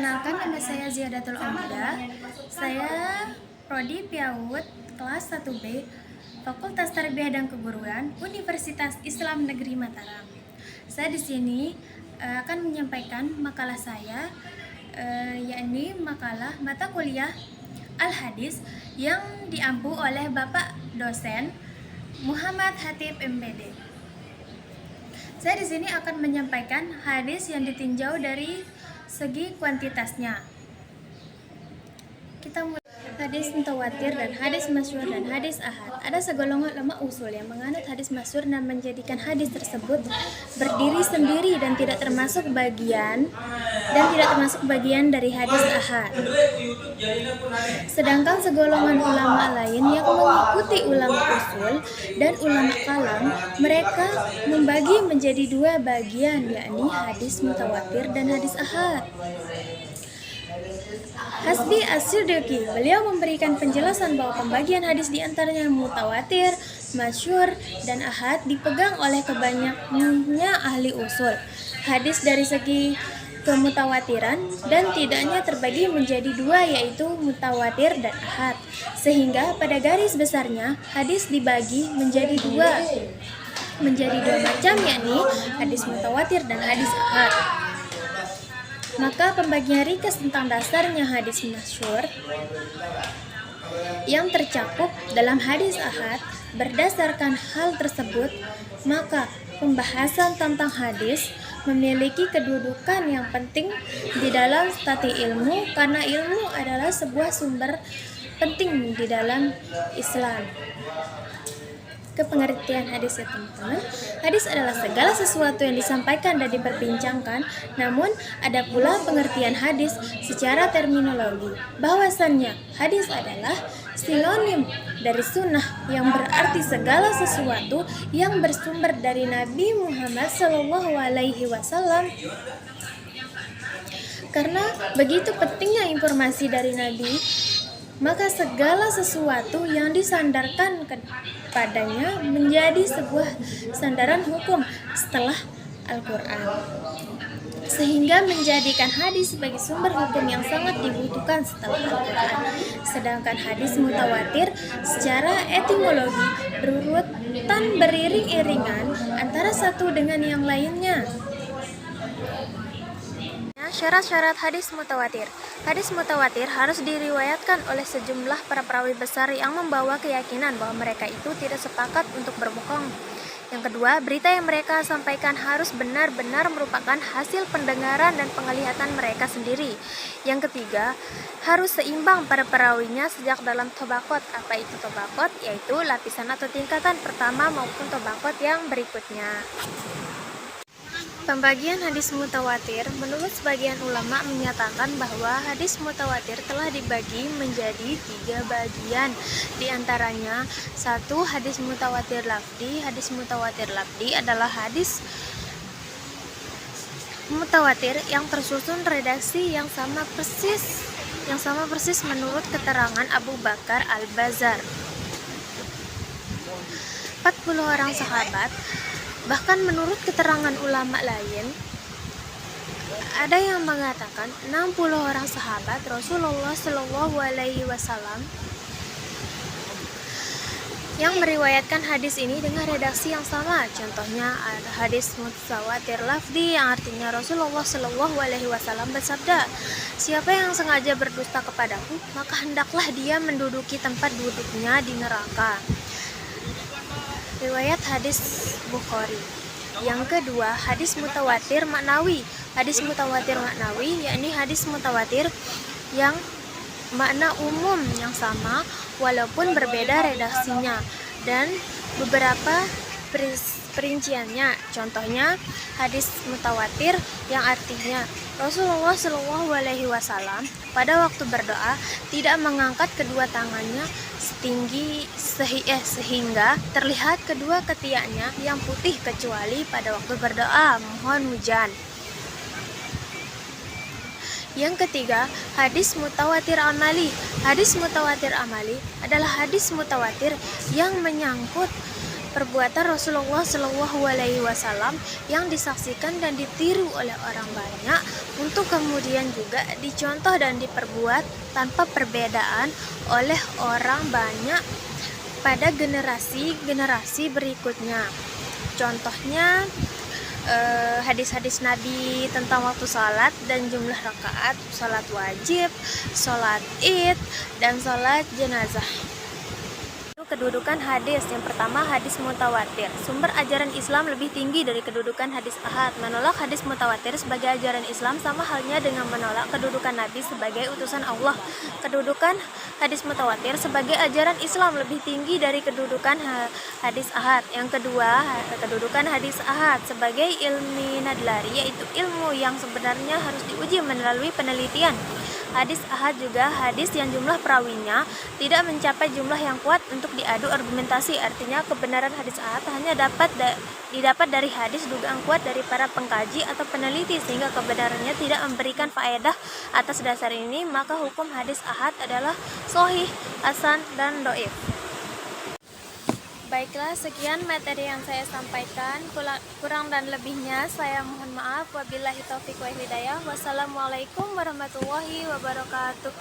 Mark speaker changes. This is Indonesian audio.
Speaker 1: Perkenalkan, nama saya Ziadatul Omida. Saya Prodi PIAUD kelas 1B, Fakultas Tarbiyah dan Keguruan, Universitas Islam Negeri Mataram. Saya di sini akan menyampaikan makalah saya, yakni makalah mata kuliah Al-Hadis yang diampu oleh Bapak dosen Muhammad Hatib MPD. Saya di sini akan menyampaikan hadis yang ditinjau dari segi kuantitasnya. Kita mulai. Hadis mutawatir dan hadis masyhur dan hadis ahad. Ada segolongan ulama usul yang menganut hadis masyhur dan menjadikan hadis tersebut berdiri sendiri dan tidak termasuk bagian dari hadis ahad. Sedangkan segolongan ulama lain yang mengikuti ulama usul dan ulama kalam, mereka membagi menjadi dua bagian, yakni hadis mutawatir dan hadis ahad. Hasbi As-Siddiqi, beliau memberikan penjelasan bahwa pembagian hadis di antaranya mutawatir, masyhur, dan ahad dipegang oleh kebanyakannya ahli usul. Hadis dari segi kemutawatiran dan tidaknya terbagi menjadi dua, yaitu mutawatir dan ahad. Sehingga pada garis besarnya hadis dibagi menjadi dua macam, yakni hadis mutawatir dan hadis ahad. Maka pembagian ringkas tentang dasarnya hadis masyhur yang tercakup dalam hadis ahad. Berdasarkan hal tersebut, maka pembahasan tentang hadis memiliki kedudukan yang penting di dalam studi ilmu, karena ilmu adalah sebuah sumber penting di dalam Islam. Kepengertian hadis, ya teman-teman. Hadis adalah segala sesuatu yang disampaikan dan diperbincangkan. Namun ada pula pengertian hadis secara terminologi, bahwasannya hadis adalah sinonim dari sunnah, yang berarti segala sesuatu yang bersumber dari Nabi Muhammad SAW. Karena begitu pentingnya informasi dari Nabi, maka segala sesuatu yang disandarkan kepadanya menjadi sebuah sandaran hukum setelah Al-Quran, sehingga menjadikan hadis sebagai sumber hukum yang sangat dibutuhkan setelah Al-Quran. Sedangkan hadis mutawatir secara etimologi berurutan beriring-iringan antara satu dengan yang lainnya. Syarat-syarat hadis mutawatir. Hadis mutawatir harus diriwayatkan oleh sejumlah para perawi besar yang membawa keyakinan bahwa mereka itu tidak sepakat untuk berbohong. Yang kedua, berita yang mereka sampaikan harus benar-benar merupakan hasil pendengaran dan penglihatan mereka sendiri. Yang ketiga, harus seimbang para perawinya sejak dalam tobakot. Apa itu tobakot? Yaitu lapisan atau tingkatan pertama maupun tobakot yang berikutnya. Pembagian hadis mutawatir, menurut sebagian ulama menyatakan bahwa hadis mutawatir telah dibagi menjadi 3 bagian. Di antaranya, 1. Hadis mutawatir lafdi. Hadis mutawatir lafdi adalah hadis mutawatir yang tersusun redaksi yang sama persis menurut keterangan Abu Bakar Al-Bazzar. 40 orang sahabat. Bahkan menurut keterangan ulama lain, ada yang mengatakan 60 orang sahabat Rasulullah SAW yang meriwayatkan hadis ini dengan redaksi yang sama. Contohnya ada hadis mutawatir lafdi yang artinya Rasulullah SAW bersabda, "Siapa yang sengaja berdusta kepadaku, maka hendaklah dia menduduki tempat duduknya di neraka." Riwayat hadis Bukhari. Yang kedua, hadis mutawatir maknawi. Hadis mutawatir maknawi yakni hadis mutawatir yang makna umum yang sama walaupun berbeda redaksinya dan beberapa perinciannya. Contohnya hadis mutawatir yang artinya Rasulullah SAW pada waktu berdoa tidak mengangkat kedua tangannya sehingga terlihat kedua ketiaknya yang putih, kecuali pada waktu berdoa mohon hujan. Yang ketiga, hadis mutawatir amali. Hadis mutawatir amali adalah hadis mutawatir yang menyangkut perbuatan Rasulullah Shallallahu Alaihi Wasallam yang disaksikan dan ditiru oleh orang banyak untuk kemudian juga dicontoh dan diperbuat tanpa perbedaan oleh orang banyak pada generasi-generasi berikutnya. Contohnya hadis-hadis Nabi tentang waktu salat dan jumlah rakaat, salat wajib, salat id, dan salat jenazah. Kedudukan hadis. Yang pertama, hadis mutawatir. Sumber ajaran Islam lebih tinggi dari kedudukan hadis ahad. Menolak hadis mutawatir sebagai ajaran Islam sama halnya dengan menolak kedudukan Nabi sebagai utusan Allah. Kedudukan hadis mutawatir sebagai ajaran Islam lebih tinggi dari kedudukan hadis ahad. Yang kedua, kedudukan hadis ahad sebagai ilmi nadlari, yaitu ilmu yang sebenarnya harus diuji melalui penelitian. Hadis ahad juga hadis yang jumlah perawinya tidak mencapai jumlah yang kuat untuk diadu argumentasi. Artinya kebenaran hadis ahad hanya didapat dari hadis dugaan kuat dari para pengkaji atau peneliti, sehingga kebenarannya tidak memberikan faedah. Atas dasar ini maka hukum hadis ahad adalah sahih, hasan, dan dhaif. Baiklah, sekian materi yang saya sampaikan. Kurang dan lebihnya saya mohon maaf. Wabillahi taufiq wal hidayah. Wassalamualaikum warahmatullahi wabarakatuh.